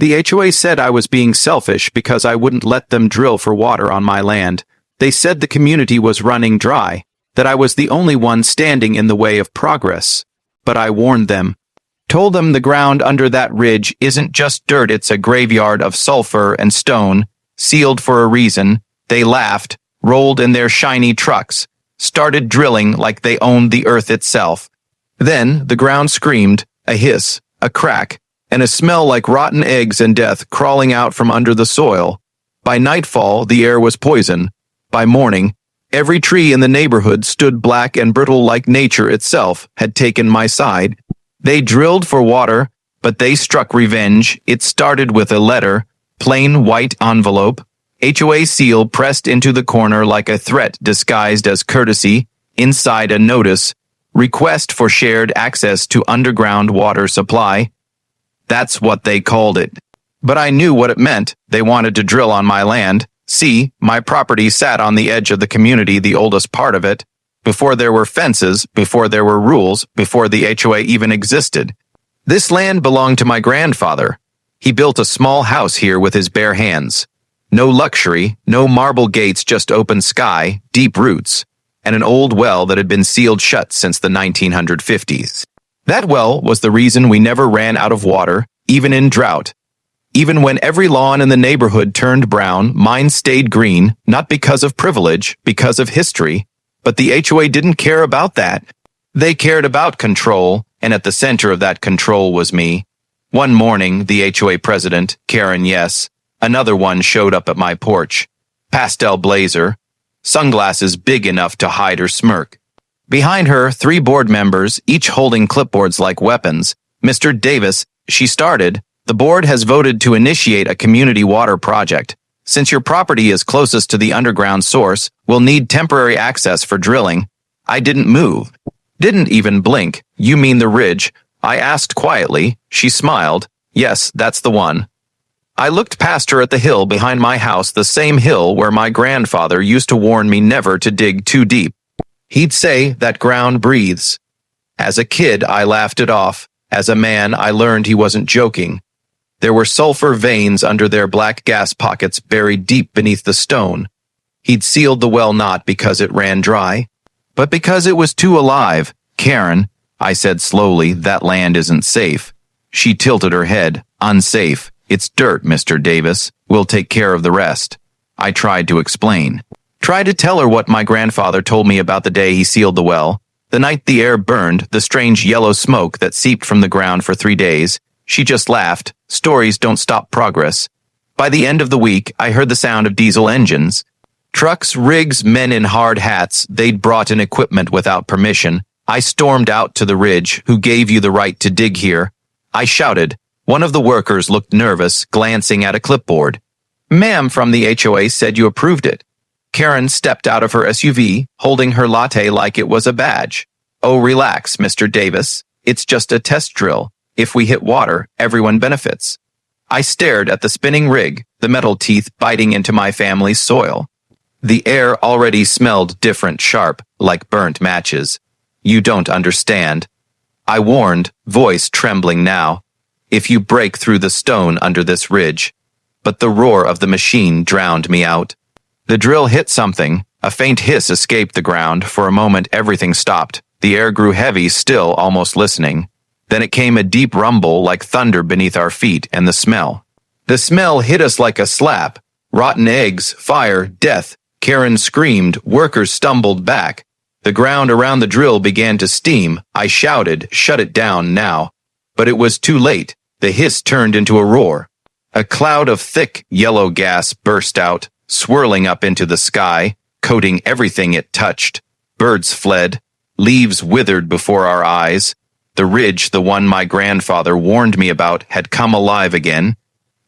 The HOA said I was being selfish because I wouldn't let them drill for water on my land. They said the community was running dry, that I was the only one standing in the way of progress. But I warned them. Told them the ground under that ridge isn't just dirt, it's a graveyard of sulfur and stone, sealed for a reason. They laughed, rolled in their shiny trucks, started drilling like they owned the earth itself. Then the ground screamed, a hiss, a crack, and a smell like rotten eggs and death crawling out from under the soil. By nightfall, the air was poison. By morning, every tree in the neighborhood stood black and brittle like nature itself had taken my side. They drilled for water, but they struck revenge. It started with a letter, plain white envelope, HOA seal pressed into the corner like a threat disguised as courtesy, inside a notice, request for shared access to underground water supply. That's what they called it. But I knew what it meant. They wanted to drill on my land. See, my property sat on the edge of the community, the oldest part of it. Before there were fences, before there were rules, before the HOA even existed. This land belonged to my grandfather. He built a small house here with his bare hands. No luxury, no marble gates, just open sky, deep roots, and an old well that had been sealed shut since the 1950s. That well was the reason we never ran out of water, even in drought. Even when every lawn in the neighborhood turned brown, mine stayed green, not because of privilege, because of history. But the HOA didn't care about that. They cared about control, and at the center of that control was me. One morning, the HOA president, Karen Yes, another one showed up at my porch. Pastel blazer, sunglasses big enough to hide her smirk. Behind her, 3 board members, each holding clipboards like weapons. Mr. Davis, she started, the board has voted to initiate a community water project. Since your property is closest to the underground source, we'll need temporary access for drilling. I didn't move. Didn't even blink. You mean the ridge? I asked quietly. She smiled. Yes, that's the one. I looked past her at the hill behind my house, the same hill where my grandfather used to warn me never to dig too deep. He'd say that ground breathes. As a kid, I laughed it off. As a man, I learned he wasn't joking. There were sulfur veins under their black gas pockets buried deep beneath the stone. He'd sealed the well not because it ran dry, but because it was too alive. Karen, I said slowly, that land isn't safe. She tilted her head. Unsafe. It's dirt, Mr. Davis. We'll take care of the rest. I tried to explain. Tried to tell her what my grandfather told me about the day he sealed the well, the night the air burned, the strange yellow smoke that seeped from the ground for 3 days. She just laughed. Stories don't stop progress. By the end of the week, I heard the sound of diesel engines. Trucks, rigs, men in hard hats. They'd brought in equipment without permission. I stormed out to the ridge. Who gave you the right to dig here? I shouted. One of the workers looked nervous, glancing at a clipboard. Ma'am from the HOA said you approved it. Karen stepped out of her SUV, holding her latte like it was a badge. Oh, relax, Mr. Davis. It's just a test drill. If we hit water, everyone benefits. I stared at the spinning rig, the metal teeth biting into my family's soil. The air already smelled different, sharp, like burnt matches. You don't understand. I warned, voice trembling now. If you break through the stone under this ridge. But the roar of the machine drowned me out. The drill hit something. A faint hiss escaped the ground. For a moment, everything stopped. The air grew heavy, still almost listening. Then it came a deep rumble like thunder beneath our feet, and the smell. The smell hit us like a slap. Rotten eggs, fire, death. Karen screamed. Workers stumbled back. The ground around the drill began to steam. I shouted, shut it down now. But it was too late. The hiss turned into a roar. A cloud of thick, yellow gas burst out, swirling up into the sky, coating everything it touched. Birds fled. Leaves withered before our eyes. The ridge, the one my grandfather warned me about, had come alive again.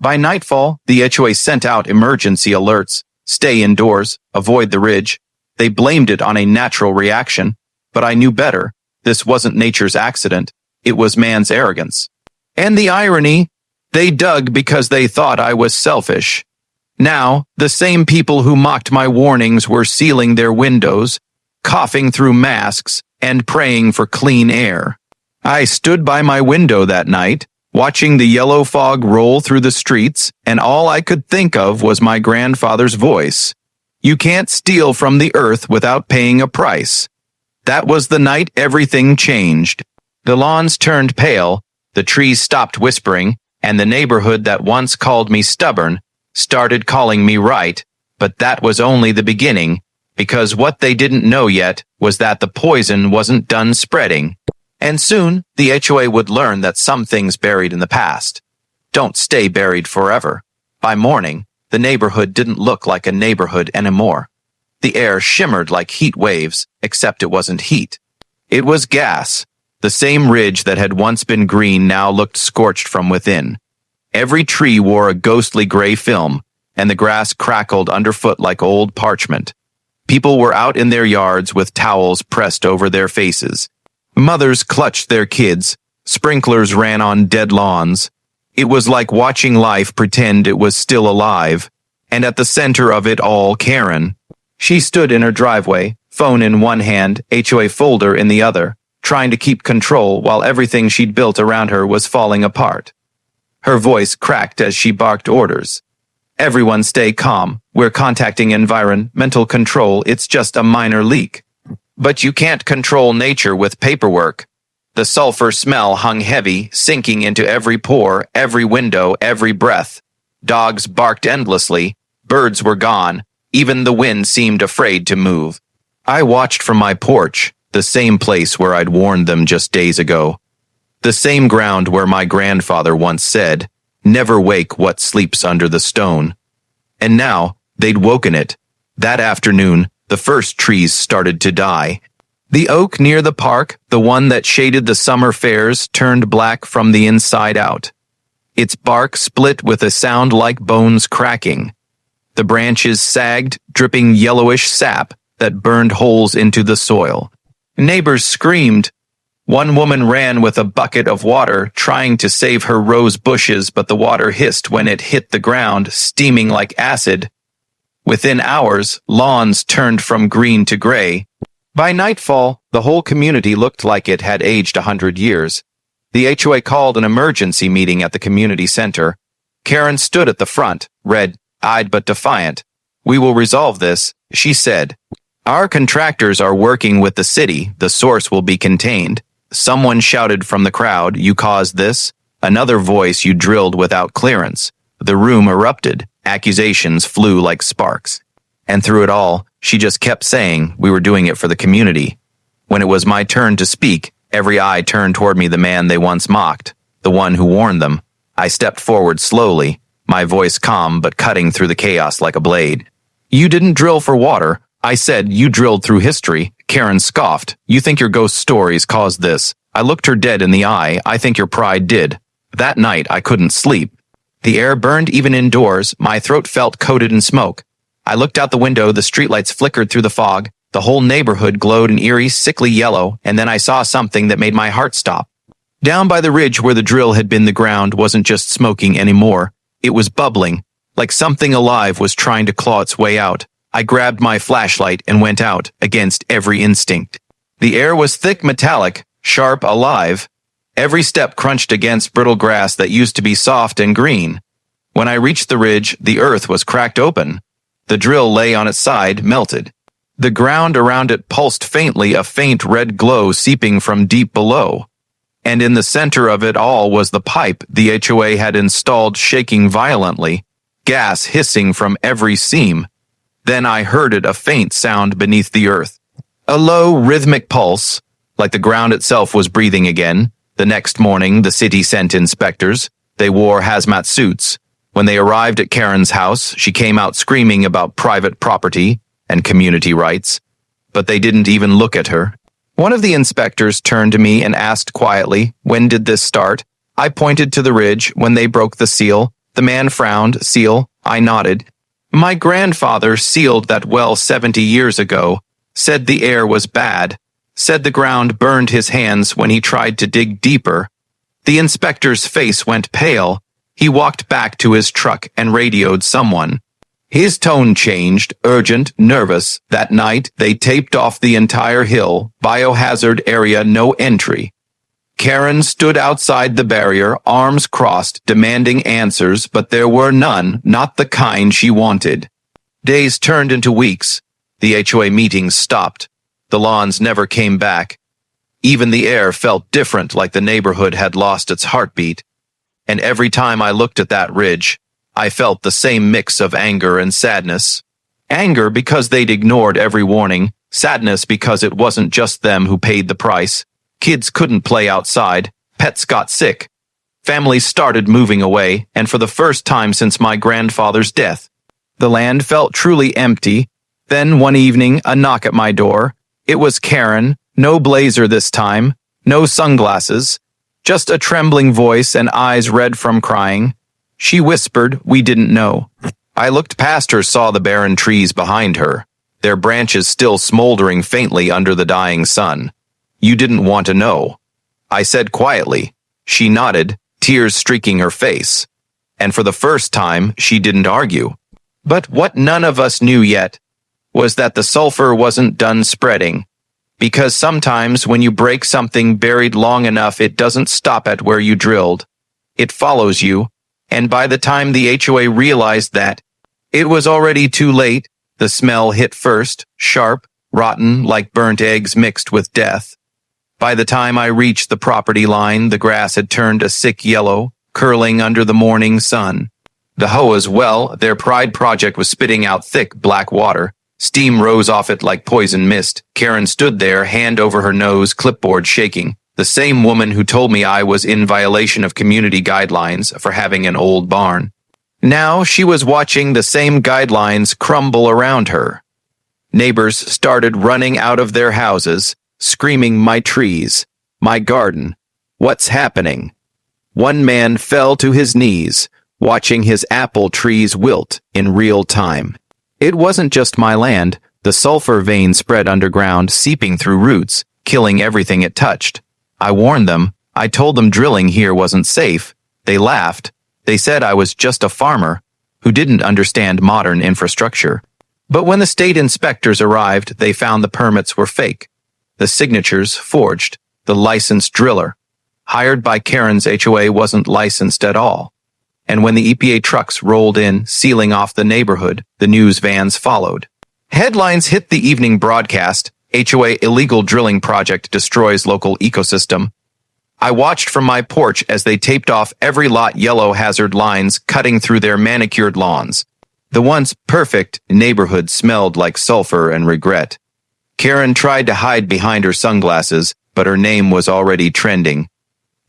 By nightfall, the HOA sent out emergency alerts. Stay indoors, avoid the ridge. They blamed it on a natural reaction, but I knew better. This wasn't nature's accident. It was man's arrogance. And the irony, they dug because they thought I was selfish. Now, the same people who mocked my warnings were sealing their windows, coughing through masks, and praying for clean air. I stood by my window that night, watching the yellow fog roll through the streets, and all I could think of was my grandfather's voice. You can't steal from the earth without paying a price. That was the night everything changed. The lawns turned pale, the trees stopped whispering, and the neighborhood that once called me stubborn started calling me right, but that was only the beginning, because what they didn't know yet was that the poison wasn't done spreading. And soon, the HOA would learn that some things buried in the past don't stay buried forever. By morning, the neighborhood didn't look like a neighborhood anymore. The air shimmered like heat waves, except it wasn't heat. It was gas. The same ridge that had once been green now looked scorched from within. Every tree wore a ghostly gray film, and the grass crackled underfoot like old parchment. People were out in their yards with towels pressed over their faces. Mothers clutched their kids. Sprinklers ran on dead lawns. It was like watching life pretend it was still alive. And at the center of it all, Karen. She stood in her driveway, phone in one hand, HOA folder in the other, trying to keep control while everything she'd built around her was falling apart. Her voice cracked as she barked orders. Everyone stay calm. We're contacting environmental control. It's just a minor leak. But you can't control nature with paperwork. The sulfur smell hung heavy, sinking into every pore, every window, every breath. Dogs barked endlessly. Birds were gone. Even the wind seemed afraid to move. I watched from my porch, the same place where I'd warned them just days ago. The same ground where my grandfather once said, "Never wake what sleeps under the stone." And now, they'd woken it. That afternoon, the first trees started to die. The oak near the park, the one that shaded the summer fairs, turned black from the inside out. Its bark split with a sound like bones cracking. The branches sagged, dripping yellowish sap that burned holes into the soil. Neighbors screamed. One woman ran with a bucket of water, trying to save her rose bushes, but the water hissed when it hit the ground, steaming like acid. Within hours, lawns turned from green to gray. By nightfall, the whole community looked like it had aged 100 years. The HOA called an emergency meeting at the community center. Karen stood at the front, red-eyed but defiant. "We will resolve this," she said. "Our contractors are working with the city. The source will be contained." Someone shouted from the crowd, "You caused this?" Another voice, "You drilled without clearance." The room erupted. Accusations flew like sparks. And through it all, she just kept saying, "We were doing it for the community." When it was my turn to speak, every eye turned toward me, the man they once mocked, the one who warned them. I stepped forward slowly, my voice calm but cutting through the chaos like a blade. "You didn't drill for water," I said. "You drilled through history." Karen scoffed. "You think your ghost stories caused this?" I looked her dead in the eye. "I think your pride did." That night, I couldn't sleep. The air burned even indoors. My throat felt coated in smoke. I looked out the window. The streetlights flickered through the fog. The whole neighborhood glowed an eerie, sickly yellow, and then I saw something that made my heart stop. Down by the ridge where the drill had been, the ground wasn't just smoking anymore. It was bubbling, like something alive was trying to claw its way out. I grabbed my flashlight and went out, against every instinct. The air was thick, metallic, sharp, alive. Every step crunched against brittle grass that used to be soft and green. When I reached the ridge, the earth was cracked open. The drill lay on its side, melted. The ground around it pulsed faintly, a faint red glow seeping from deep below. And in the center of it all was the pipe the HOA had installed, shaking violently, gas hissing from every seam. Then I heard it, a faint sound beneath the earth. A low, rhythmic pulse, like the ground itself was breathing again. The next morning, the city sent inspectors. They wore hazmat suits. When they arrived at Karen's house, she came out screaming about private property and community rights. But they didn't even look at her. One of the inspectors turned to me and asked quietly, "When did this start?" I pointed to the ridge. "When they broke the seal." The man frowned. "Seal?" I nodded. "My grandfather sealed that well 70 years ago. Said the air was bad. Said the ground burned his hands when he tried to dig deeper." The inspector's face went pale. He walked back to his truck and radioed someone. His tone changed, urgent, nervous. "That night, they taped off the entire hill, biohazard area, no entry." Karen stood outside the barrier, arms crossed, demanding answers, but there were none, not the kind she wanted. Days turned into weeks. The HOA meetings stopped. The lawns never came back. Even the air felt different, like the neighborhood had lost its heartbeat. And every time I looked at that ridge, I felt the same mix of anger and sadness. Anger because they'd ignored every warning, sadness because it wasn't just them who paid the price. Kids couldn't play outside, pets got sick. Families started moving away, and for the first time since my grandfather's death, the land felt truly empty. Then one evening, a knock at my door. It was Karen, no blazer this time, no sunglasses, just a trembling voice and eyes red from crying. She whispered, "We didn't know." I looked past her, saw the barren trees behind her, their branches still smoldering faintly under the dying sun. "You didn't want to know," I said quietly. She nodded, tears streaking her face. And for the first time, she didn't argue. But what none of us knew yet was that the sulfur wasn't done spreading. Because sometimes when you break something buried long enough, it doesn't stop at where you drilled. It follows you, and by the time the HOA realized that, it was already too late. The smell hit first, sharp, rotten, like burnt eggs mixed with death. By the time I reached the property line, the grass had turned a sick yellow, curling under the morning sun. The HOA's well, their pride project, was spitting out thick black water. Steam rose off it like poison mist. Karen stood there, hand over her nose, clipboard shaking. The same woman who told me I was in violation of community guidelines for having an old barn. Now she was watching the same guidelines crumble around her. Neighbors started running out of their houses, screaming, "My trees, my garden, what's happening?" One man fell to his knees, watching his apple trees wilt in real time. It wasn't just my land. The sulfur vein spread underground, seeping through roots, killing everything it touched. I warned them. I told them drilling here wasn't safe. They laughed. They said I was just a farmer who didn't understand modern infrastructure. But when the state inspectors arrived, they found the permits were fake. The signatures forged. The licensed driller, hired by Karen's HOA, wasn't licensed at all. And when the EPA trucks rolled in, sealing off the neighborhood, the news vans followed. Headlines hit the evening broadcast. HOA illegal drilling project destroys local ecosystem. I watched from my porch as they taped off every lot, yellow hazard lines cutting through their manicured lawns. The once perfect neighborhood smelled like sulfur and regret. Karen tried to hide behind her sunglasses, but her name was already trending.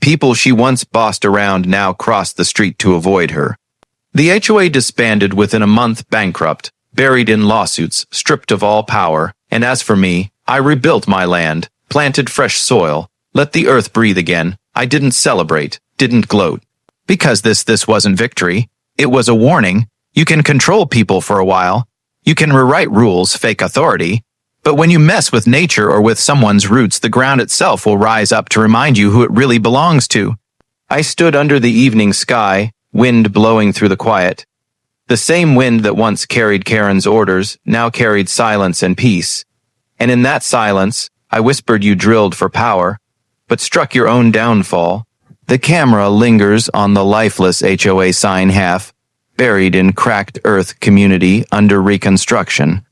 People she once bossed around now crossed the street to avoid her. The HOA disbanded within a month, bankrupt, buried in lawsuits, stripped of all power. And as for me, I rebuilt my land, planted fresh soil, let the earth breathe again. I didn't celebrate, didn't gloat. Because this wasn't victory. It was a warning. You can control people for a while. You can rewrite rules, fake authority. But when you mess with nature or with someone's roots, the ground itself will rise up to remind you who it really belongs to. I stood under the evening sky, wind blowing through the quiet. The same wind that once carried Karen's orders now carried silence and peace. And in that silence, I whispered, "You drilled for power, but struck your own downfall." The camera lingers on the lifeless HOA sign, half buried in cracked earth, community under reconstruction.